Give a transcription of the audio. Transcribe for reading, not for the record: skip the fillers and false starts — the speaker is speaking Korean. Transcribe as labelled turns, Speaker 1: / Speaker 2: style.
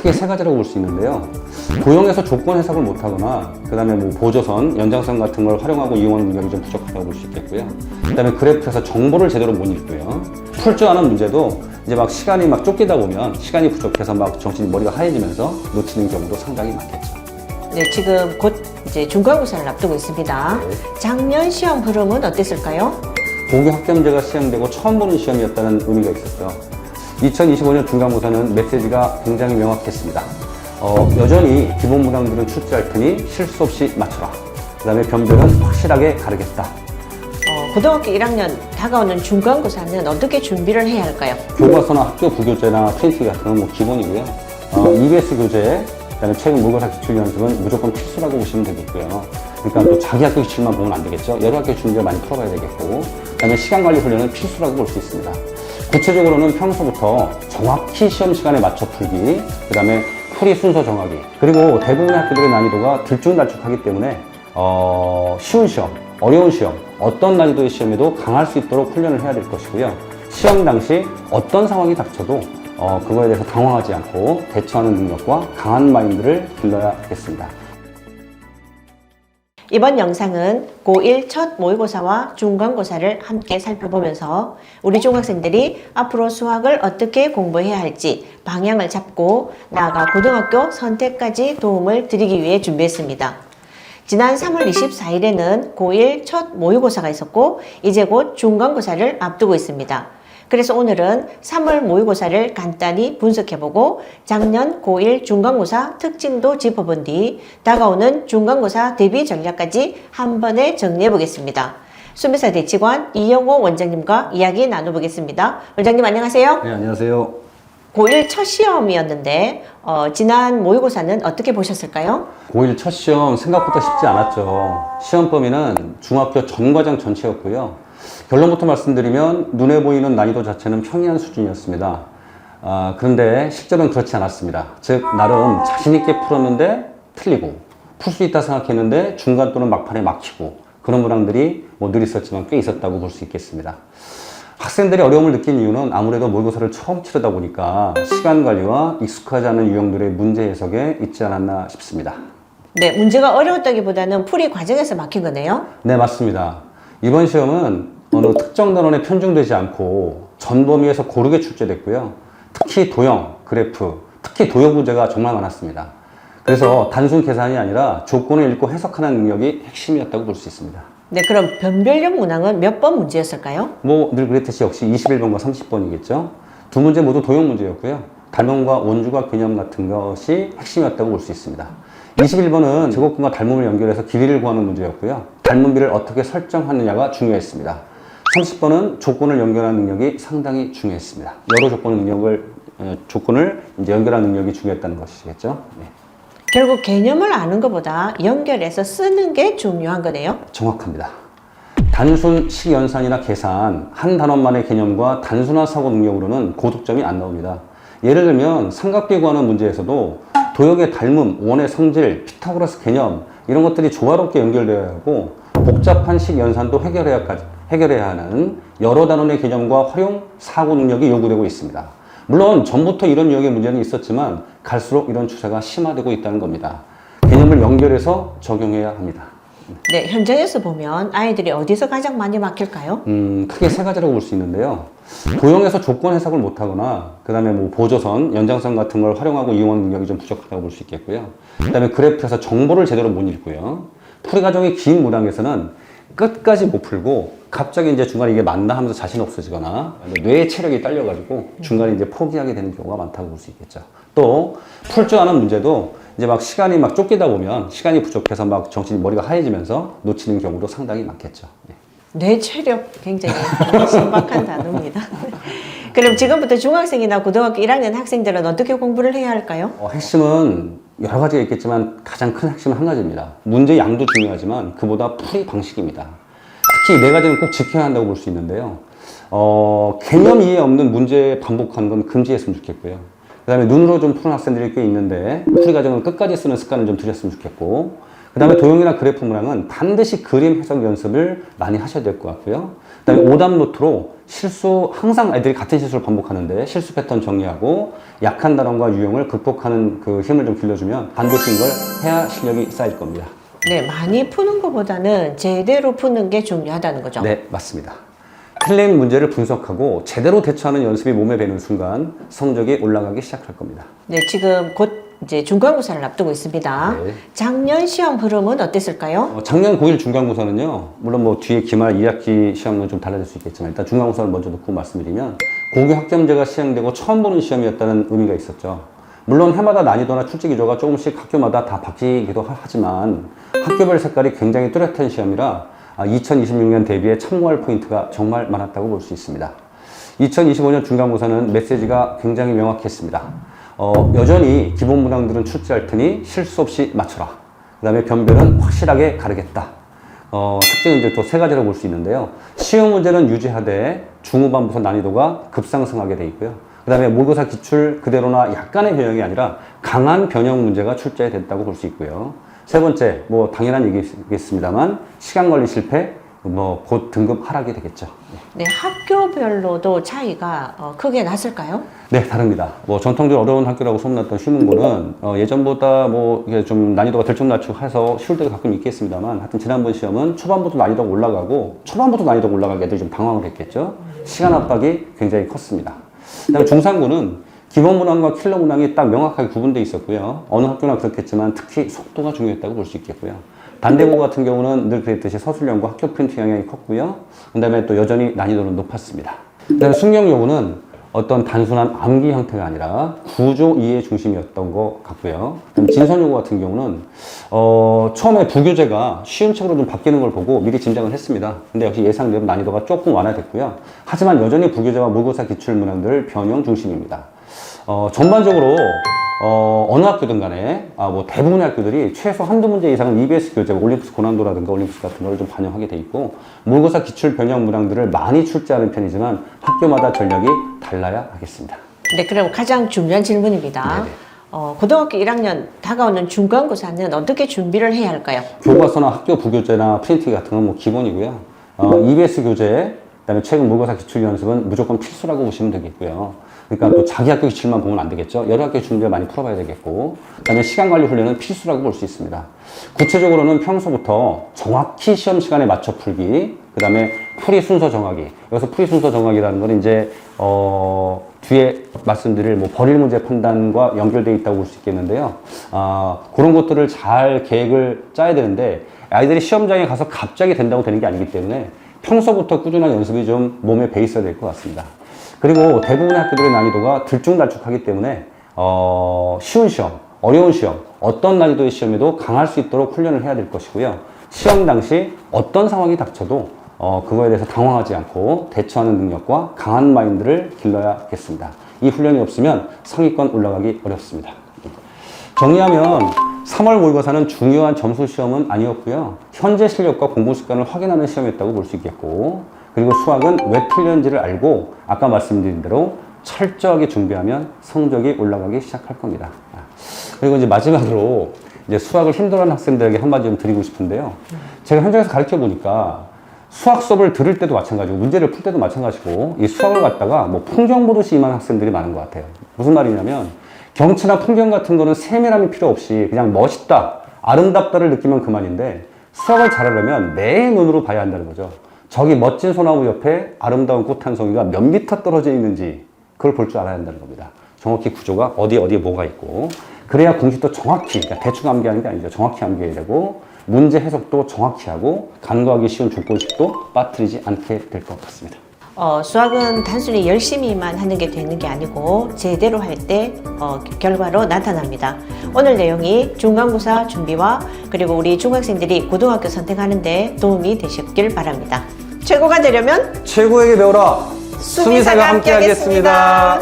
Speaker 1: 크게 세 가지라고 볼 수 있는데요. 도형에서 조건 해석을 못하거나 그 다음에 뭐 보조선, 연장선 같은 걸 활용하고 이용하는 능력이 좀 부족하다고 볼 수 있겠고요. 그 다음에 그래프에서 정보를 제대로 못 읽고요. 풀 줄 아는 문제도 이제 막 시간이 막 쫓기다 보면 시간이 부족해서 막 정신이 머리가 하얘지면서 놓치는 경우도 상당히 많겠죠.
Speaker 2: 네, 지금 곧 이제 중간고사를 앞두고 있습니다.
Speaker 1: 네.
Speaker 2: 작년 시험 흐름은 어땠을까요?
Speaker 1: 공개 학점제가 시행되고 처음 보는 시험이었다는 의미가 있었죠. 2025년 중간고사는 메시지가 굉장히 명확했습니다. 여전히 기본 문항들은 출제할 테니 실수 없이 맞춰라. 그 다음에 변별은 확실하게 가르겠다.
Speaker 2: 고등학교 1학년 다가오는 중간고사는 어떻게 준비를 해야 할까요?
Speaker 1: 교과서나 학교 부교재나 프린트 같은 건 뭐 기본이고요. EBS 교재, 그다음에 최근 모의고사 기출 연습은 무조건 필수라고 보시면 되겠고요. 그러니까 또 자기 학교 기출만 보면 안 되겠죠. 여러 학교 준비를 많이 풀어봐야 되겠고, 그다음에 시간 관리 훈련은 필수라고 볼 수 있습니다. 구체적으로는 평소부터 정확히 시험 시간에 맞춰 풀기, 그다음에 풀이 순서 정하기, 그리고 대부분의 학교들의 난이도가 들쭉날쭉하기 때문에 쉬운 시험, 어려운 시험, 어떤 난이도의 시험에도 강할 수 있도록 훈련을 해야 될 것이고요. 시험 당시 어떤 상황이 닥쳐도 그거에 대해서 당황하지 않고 대처하는 능력과 강한 마인드를 길러야겠습니다.
Speaker 2: 이번 영상은 고1 첫 모의고사와 중간고사를 함께 살펴보면서 우리 중학생들이 앞으로 수학을 어떻게 공부해야 할지 방향을 잡고 나아가 고등학교 선택까지 도움을 드리기 위해 준비했습니다. 지난 3월 24일에는 고1 첫 모의고사가 있었고 이제 곧 중간고사를 앞두고 있습니다. 그래서 오늘은 3월 모의고사를 간단히 분석해보고 작년 고1 중간고사 특징도 짚어본 뒤 다가오는 중간고사 대비 전략까지 한 번에 정리해보겠습니다. 수미사 대치관 이영호 원장님과 이야기 나눠보겠습니다. 원장님 안녕하세요.
Speaker 1: 네, 안녕하세요.
Speaker 2: 고1 첫 시험이었는데 지난 모의고사는 어떻게 보셨을까요?
Speaker 1: 고1 첫 시험 생각보다 쉽지 않았죠. 시험 범위는 중학교 전 과정 전체였고요. 결론부터 말씀드리면 눈에 보이는 난이도 자체는 평이한 수준이었습니다. 그런데 실제로는 그렇지 않았습니다. 즉 나름 자신 있게 풀었는데 틀리고 풀 수 있다 생각했는데 중간 또는 막판에 막히고 그런 문항들이 늘 있었지만 꽤 있었다고 볼 수 있겠습니다. 학생들이 어려움을 느낀 이유는 아무래도 모의고사를 처음 치르다 보니까 시간 관리와 익숙하지 않은 유형들의 문제 해석에 있지 않았나 싶습니다.
Speaker 2: 네, 문제가 어려웠다기보다는 풀이 과정에서 막힌 거네요.
Speaker 1: 네, 맞습니다. 이번 시험은 어느 특정 단원에 편중되지 않고 전 범위에서 고르게 출제됐고요. 특히 도형, 그래프, 특히 도형 문제가 정말 많았습니다. 그래서 단순 계산이 아니라 조건을 읽고 해석하는 능력이 핵심이었다고 볼 수 있습니다.
Speaker 2: 네, 그럼 변별력 문항은 몇 번 문제였을까요?
Speaker 1: 늘 그랬듯이 역시 21번과 30번이겠죠. 두 문제 모두 도형 문제였고요. 단원과 원주과 개념 같은 것이 핵심이었다고 볼 수 있습니다. 21번은 제곱근과 닮음을 연결해서 길이를 구하는 문제였고요. 닮음비를 어떻게 설정하느냐가 중요했습니다. 30번은 조건을 연결하는 능력이 상당히 중요했습니다. 여러 조건을 이제 연결하는 능력이 중요했다는 것이겠죠. 네.
Speaker 2: 결국 개념을 아는 것보다 연결해서 쓰는 게 중요한 거네요.
Speaker 1: 정확합니다. 단순 식연산이나 계산, 한 단원만의 개념과 단순한 사고 능력으로는 고득점이 안 나옵니다. 예를 들면 삼각비 구하는 문제에서도 도형의 닮음, 원의 성질, 피타고라스 개념 이런 것들이 조화롭게 연결되어야 하고 복잡한 식연산도 해결해야 하는 여러 단원의 개념과 활용, 사고 능력이 요구되고 있습니다. 물론 전부터 이런 유형의 문제는 있었지만 갈수록 이런 추세가 심화되고 있다는 겁니다. 개념을 연결해서 적용해야 합니다.
Speaker 2: 네, 현장에서 보면 아이들이 어디서 가장 많이 막힐까요?
Speaker 1: 크게 세 가지라고 볼 수 있는데요. 도형에서 조건 해석을 못하거나 그 다음에 뭐 보조선, 연장선 같은 걸 활용하고 이용하는 능력이 좀 부족하다고 볼 수 있겠고요. 그 다음에 그래프에서 정보를 제대로 못 읽고요. 풀이 과정이 긴 문항에서는 끝까지 못 풀고 갑자기 이제 중간에 이게 맞나 하면서 자신 없어지거나 뇌의 체력이 딸려가지고 중간에 이제 포기하게 되는 경우가 많다고 볼 수 있겠죠. 또 풀 줄 아는 문제도 이제 막 시간이 막 쫓기다 보면 시간이 부족해서 막 정신이 머리가 하얘지면서 놓치는 경우도 상당히 많겠죠. 네.
Speaker 2: 뇌 체력 굉장히 신박한 단어입니다. 그럼 지금부터 중학생이나 고등학교 1학년 학생들은 어떻게 공부를 해야 할까요?
Speaker 1: 핵심은 여러 가지가 있겠지만 가장 큰 핵심은 한 가지입니다. 문제 양도 중요하지만 그보다 풀이 방식입니다. 특히 네 가지는 꼭 지켜야 한다고 볼 수 있는데요. 개념 이해 없는 문제 반복하는 건 금지했으면 좋겠고요. 그 다음에 눈으로 좀 푸는 학생들이 꽤 있는데 풀이 과정을 끝까지 쓰는 습관을 좀 들였으면 좋겠고 그 다음에 도형이나 그래프 문항은 반드시 그림 해석 연습을 많이 하셔야 될 것 같고요. 그다음에 오답 노트로 실수, 항상 애들이 같은 실수를 반복하는데 실수 패턴 정리하고 약한 단원과 유형을 극복하는 그 힘을 좀 길러주면 반드시 이걸 해야 실력이 쌓일 겁니다.
Speaker 2: 네, 많이 푸는 것보다는 제대로 푸는 게 중요하다는 거죠.
Speaker 1: 네, 맞습니다. 틀린 문제를 분석하고 제대로 대처하는 연습이 몸에 배는 순간 성적이 올라가기 시작할 겁니다.
Speaker 2: 네, 지금 곧 이제 중간고사를 앞두고 있습니다.
Speaker 1: 네.
Speaker 2: 작년 시험 흐름은 어땠을까요?
Speaker 1: 작년 고1 중간고사는요, 물론 뭐 뒤에 기말 2학기 시험은 좀 달라질 수 있겠지만 일단 중간고사를 먼저 놓고 말씀드리면 고교 학점제가 시행되고 처음 보는 시험이었다는 의미가 있었죠. 물론 해마다 난이도나 출제 기조가 조금씩 학교마다 다 바뀌기도 하지만 학교별 색깔이 굉장히 뚜렷한 시험이라 2026년 대비해 참고할 포인트가 정말 많았다고 볼 수 있습니다. 2025년 중간고사는 메시지가 굉장히 명확했습니다. 여전히 기본 문항들은 출제할 테니 실수 없이 맞춰라. 그 다음에 변별은 확실하게 가르겠다. 특징은 이제 또 세 가지로 볼 수 있는데요. 쉬운 문제는 유지하되 중후반부터 난이도가 급상승하게 돼 있고요. 그 다음에 모의고사 기출 그대로나 약간의 변형이 아니라 강한 변형 문제가 출제됐다고 볼 수 있고요. 세 번째, 뭐 당연한 얘기겠습니다만 시간 관리 실패, 뭐 곧 등급 하락이 되겠죠.
Speaker 2: 네, 학교별로도 차이가 크게 났을까요?
Speaker 1: 네, 다릅니다. 뭐 전통적으로 어려운 학교라고 소문났던 시문고는 예전보다 뭐 이게 좀 난이도가 들쭉날쭉해서 쉬울 때가 가끔 있겠습니다만, 하여튼 지난번 시험은 초반부터 난이도가 올라가고 초반부터 난이도가 올라가게 애들이 좀 당황을 했겠죠. 시간 압박이 굉장히 컸습니다. 그다음에 중상고는 기본 문항과 킬러 문항이 딱 명확하게 구분되어 있었고요. 어느 학교나 그렇겠지만 특히 속도가 중요했다고 볼 수 있겠고요. 반대고 같은 경우는 늘 그랬듯이 서술형과 학교 프린트 영향이 컸고요. 그 다음에 또 여전히 난이도는 높았습니다. 그 다음에 숙명 요구는 어떤 단순한 암기 형태가 아니라 구조 이해 중심이었던 것 같고요. 진선 요구 같은 경우는 처음에 부교재가 쉬운 책으로 좀 바뀌는 걸 보고 미리 짐작을 했습니다. 근데 역시 예상대로 난이도가 조금 완화됐고요. 하지만 여전히 부교재와 모의고사 기출 문항들 변형 중심입니다. 전반적으로 어느 학교든 간에 뭐 대부분의 학교들이 최소 한두 문제 이상은 EBS 교재, 올림푸스 고난도라든가 올림푸스 같은 걸 좀 반영하게 돼 있고 모의고사 기출 변형 문항들을 많이 출제하는 편이지만 학교마다 전력이 달라야 하겠습니다.
Speaker 2: 네, 그럼 가장 중요한 질문입니다. 고등학교 1학년 다가오는 중간고사는 어떻게 준비를 해야 할까요?
Speaker 1: 교과서나 학교 부교재나 프린트 같은 건 뭐 기본이고요. EBS 교재, 그다음에 최근 모의고사 기출 연습은 무조건 필수라고 보시면 되겠고요. 그러니까 또 자기 학교 기출만 보면 안 되겠죠. 여러 학교 준비를 많이 풀어봐야 되겠고, 그다음에 시간 관리 훈련은 필수라고 볼 수 있습니다. 구체적으로는 평소부터 정확히 시험 시간에 맞춰 풀기, 그다음에 풀이 순서 정하기. 여기서 풀이 순서 정하기라는 건 이제 뒤에 말씀드릴 뭐 버릴 문제 판단과 연결되어 있다고 볼 수 있겠는데요. 그런 것들을 잘 계획을 짜야 되는데 아이들이 시험장에 가서 갑자기 된다고 되는 게 아니기 때문에 평소부터 꾸준한 연습이 좀 몸에 배 있어야 될 것 같습니다. 그리고 대부분의 학교들의 난이도가 들쭉날쭉하기 때문에 쉬운 시험, 어려운 시험, 어떤 난이도의 시험에도 강할 수 있도록 훈련을 해야 될 것이고요. 시험 당시 어떤 상황이 닥쳐도 그거에 대해서 당황하지 않고 대처하는 능력과 강한 마인드를 길러야겠습니다. 이 훈련이 없으면 상위권 올라가기 어렵습니다. 정리하면 3월 모의고사는 중요한 점수 시험은 아니었고요. 현재 실력과 공부 습관을 확인하는 시험이었다고 볼 수 있겠고, 그리고 수학은 왜 틀렸는지를 알고 아까 말씀드린 대로 철저하게 준비하면 성적이 올라가기 시작할 겁니다. 그리고 이제 마지막으로 이제 수학을 힘들어하는 학생들에게 한마디 좀 드리고 싶은데요. 제가 현장에서 가르쳐 보니까 수학 수업을 들을 때도 마찬가지고 문제를 풀 때도 마찬가지고 이 수학을 갖다가 뭐 풍경 보듯이 임하는 학생들이 많은 것 같아요. 무슨 말이냐면 경치나 풍경 같은 거는 세밀함이 필요 없이 그냥 멋있다, 아름답다를 느끼면 그만인데 수학을 잘하려면 내 눈으로 봐야 한다는 거죠. 저기 멋진 소나무 옆에 아름다운 꽃 한 송이가 몇 미터 떨어져 있는지 그걸 볼 줄 알아야 한다는 겁니다. 정확히 구조가 어디에 뭐가 있고, 그래야 공식도 정확히, 그러니까 대충 암기하는 게 아니죠. 정확히 암기해야 되고 문제 해석도 정확히 하고 간과하기 쉬운 조건식도 빠뜨리지 않게 될 것 같습니다.
Speaker 2: 수학은 단순히 열심히만 하는 게 되는 게 아니고 제대로 할 때 결과로 나타납니다. 오늘 내용이 중간고사 준비와 그리고 우리 중학생들이 고등학교 선택하는 데 도움이 되셨길 바랍니다. 최고가 되려면
Speaker 1: 최고에게 배워라. 수미사가 함께 하겠습니다.